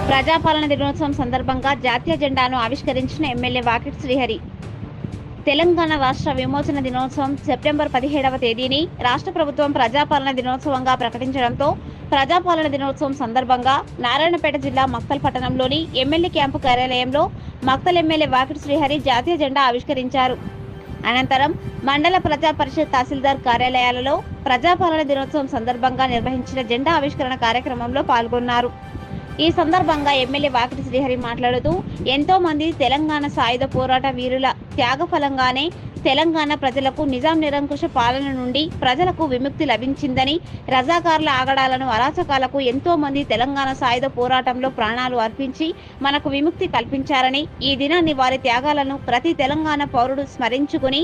ప్రజాపాలన దినోత్సవం సందర్భంగా జాతీయ జెండాను ఆవిష్కరించిన ఎమ్మెల్యే వాకిట్ శ్రీహరి. తెలంగాణ రాష్ట్ర విమోచన దినోత్సవం సెప్టెంబర్ 17వ తేదీని రాష్ట్ర ప్రభుత్వం ప్రజాపాలన దినోత్సవంగా ప్రకటించడంతో ప్రజాపాలన దినోత్సవం సందర్భంగా నారాయణపేట జిల్లా మక్తల్ పట్టణంలోని ఎమ్మెల్యే క్యాంపు కార్యాలయంలో మక్తల్ ఎమ్మెల్యే వాకిట్ శ్రీహరి జాతీయ జెండా ఆవిష్కరించారు. అనంతరం మండల ప్రజా పరిషత్ తహసీల్దార్ కార్యాలయాలలో ప్రజాపాలన దినోత్సవం సందర్భంగా నిర్వహించిన జెండా ఆవిష్కరణ కార్యక్రమంలో పాల్గొన్నారు. ఈ సందర్భంగా ఎమ్మెల్యే వాకిటి శ్రీహరి మాట్లాడుతూ ఎంతో మంది తెలంగాణ సాయుధ పోరాట వీరుల త్యాగఫలంగానే తెలంగాణ ప్రజలకు నిజాం నిరంకుశ పాలన నుండి ప్రజలకు విముక్తి లభించిందని, రజాకార్ల ఆగడాలను అరాచకాలకు ఎంతో మంది తెలంగాణ సాయుధ పోరాటంలో ప్రాణాలు అర్పించి మనకు విముక్తి కల్పించారని, ఈ దినాన్ని వారి త్యాగాలను ప్రతి తెలంగాణ పౌరుడు స్మరించుకుని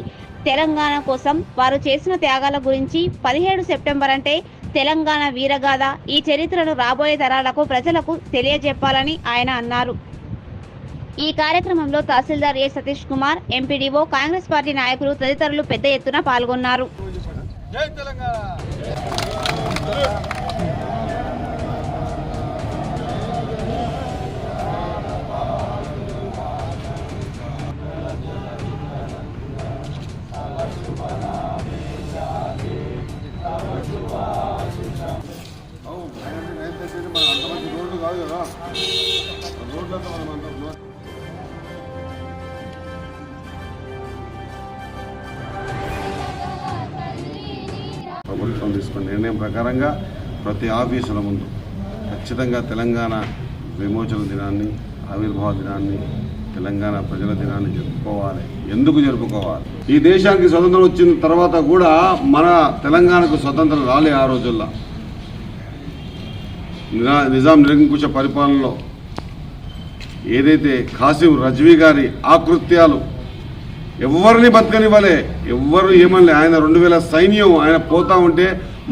తెలంగాణ కోసం వారు చేసిన త్యాగాల గురించి 17 సెప్టెంబర్ అంటే తెలంగాణ వీరగాథ, ఈ చరిత్రను రాబోయే తరాలకు ప్రజలకు తెలియజెప్పాలని ఆయన అన్నారు. ఈ కార్యక్రమంలో తహసీల్దార్ ఏ సతీష్ కుమార్, ఎంపీడీఓ, కాంగ్రెస్ పార్టీ నాయకులు తదితరులు పెద్ద ఎత్తున పాల్గొన్నారు. ప్రభుత్వం తీసుకున్న నిర్ణయం ప్రకారంగా ప్రతి ఆఫీసుల ముందు ఖచ్చితంగా తెలంగాణ విమోచన దినాన్ని, ఆవిర్భావ దినాన్ని, తెలంగాణ ప్రజల దినాన్ని జరుపుకోవాలి. ఎందుకు జరుపుకోవాలి? ఈ దేశానికి స్వతంత్రం వచ్చిన తర్వాత కూడా మన తెలంగాణకు స్వతంత్రం రాలే. ఆ రోజుల్లో నిజాం నిరంకుశ పరిపాలనలో ఏదైతే ఖాసిం రజ్వీ గారి ఆకృత్యాలు ఎవరిని బతకనివ్వలే, ఎవ్వరు ఏమనలే. ఆయన 2000 సైన్యం ఆయన పోతా ఉంటే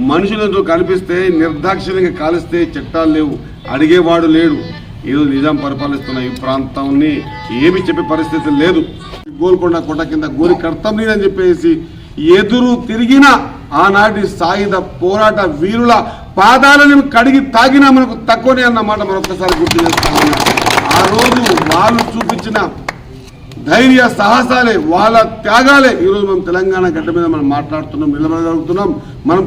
మనుషులతో కనిపిస్తే నిర్దాక్షిణ్యంగా కాలిస్తే చట్టాలు లేవు, అడిగేవాడు లేడు. ఈరోజు నిజాం పరిపాలిస్తున్న ఈ ప్రాంతాన్ని ఏమి చెప్పే పరిస్థితి లేదు. గోల్కొండ కోట కింద గోరి కర్తం లేదని చెప్పేసి ఎదురు తిరిగిన ఆనాటి సాయుధ పోరాట వీరుల పాదాలను కడిగి తాగినా మనకు తక్కువనే అన్నమాట మరొకసారి గుర్తు చేస్తామన్నా. ఆ రోజు వాళ్ళు చూపించిన ధైర్య సాహసాలే, వాళ్ళ త్యాగాలే ఈరోజు మనం తెలంగాణ గడ్డ మీద మనం మాట్లాడుతున్నాం, నిలబడగలుగుతున్నాం. మనం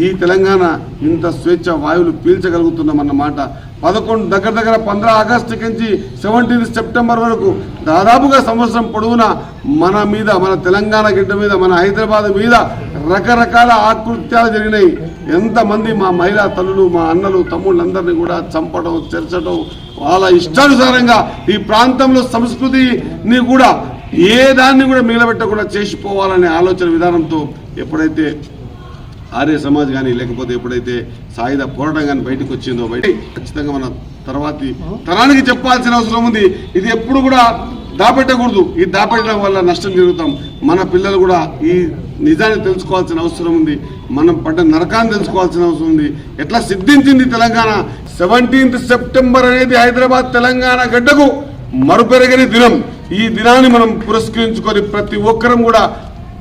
ఈ తెలంగాణ ఇంత స్వేచ్ఛ వాయువులు పీల్చగలుగుతున్నాం అన్నమాట. 11 దగ్గర 15 ఆగస్టు నుంచి 17 సెప్టెంబర్ వరకు దాదాపుగా సంవత్సరం పొడవునా మన తెలంగాణ గడ్డ మీద, మన హైదరాబాద్ మీద రకరకాల ఆకృత్యాలు జరిగినాయి. ఎంతమంది మా మహిళా తల్లులు, మా అన్నలు, తమ్ముళ్ళందరినీ కూడా చంపడం, చెరచడం, వాళ్ళ ఇష్టానుసారంగా ఈ ప్రాంతంలో సంస్కృతిని కూడా ఏ దాన్ని కూడా మిగిలబెట్టకుండా చేసిపోవాలనే ఆలోచన విధానంతో ఎప్పుడైతే ఆర్య సమాజ్ కానీ లేకపోతే ఎప్పుడైతే సాయుధ పోరాటం కానీ బయటకు వచ్చిందో, ఖచ్చితంగా మన తర్వాతి తరానికి చెప్పాల్సిన అవసరం ఉంది. ఇది ఎప్పుడు కూడా దాపెట్టకూడదు. ఈ దాపెట్టడం వల్ల నష్టం జరుగుతాం. మన పిల్లలు కూడా ఈ నిజాన్ని తెలుసుకోవాల్సిన అవసరం ఉంది. మనం పడ్డ నరకాన్ని తెలుసుకోవాల్సిన అవసరం ఉంది. ఎట్లా సిద్ధించింది తెలంగాణ? 17 సెప్టెంబర్ అనేది హైదరాబాద్ తెలంగాణ గడ్డకు మరుపెరగని దినం. ఈ దినాన్ని మనం పురస్కరించుకొని ప్రతి ఒక్కరం కూడా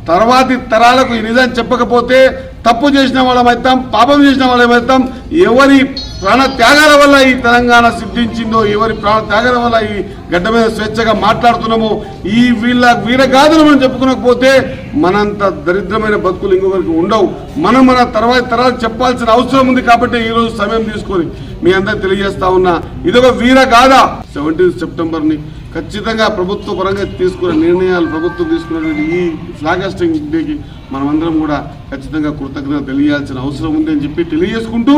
తర్వాతి తరాలకు ఈ నిజాన్ని చెప్పకపోతే తప్పు చేసిన వాళ్ళమవుతాం, పాపం చేసిన వాళ్ళమవుతాం. ఎవరి ప్రాణ త్యాగాల వల్ల ఈ తెలంగాణ సిద్ధించిందో, ఎవరి ప్రాణ త్యాగాల వల్ల ఈ గడ్డ మీద స్వేచ్ఛగా మాట్లాడుతున్నామో, ఈ వీరగాథలు మనం చెప్పుకోకపోతే మనంత దరిద్రమైన బతుకులు ఇంకొకరికి ఉండవు. మన తర్వాతి తరాలకు చెప్పాల్సిన అవసరం ఉంది. కాబట్టి ఈరోజు సమయం తీసుకొని మీ అందరికి తెలియజేస్తా ఉన్నా, ఇదొక వీరగాథ. 17 సెప్టెంబర్ని ఖచ్చితంగా ప్రభుత్వ పరంగా తీసుకున్న నిర్ణయాలు, ప్రభుత్వం తీసుకున్నటువంటి ఈ ఫ్లాగ్ హాస్టింగ్ డేకి మనమందరం కూడా ఖచ్చితంగా కృతజ్ఞత తెలియాల్సిన అవసరం ఉంది అని చెప్పి తెలియజేసుకుంటూ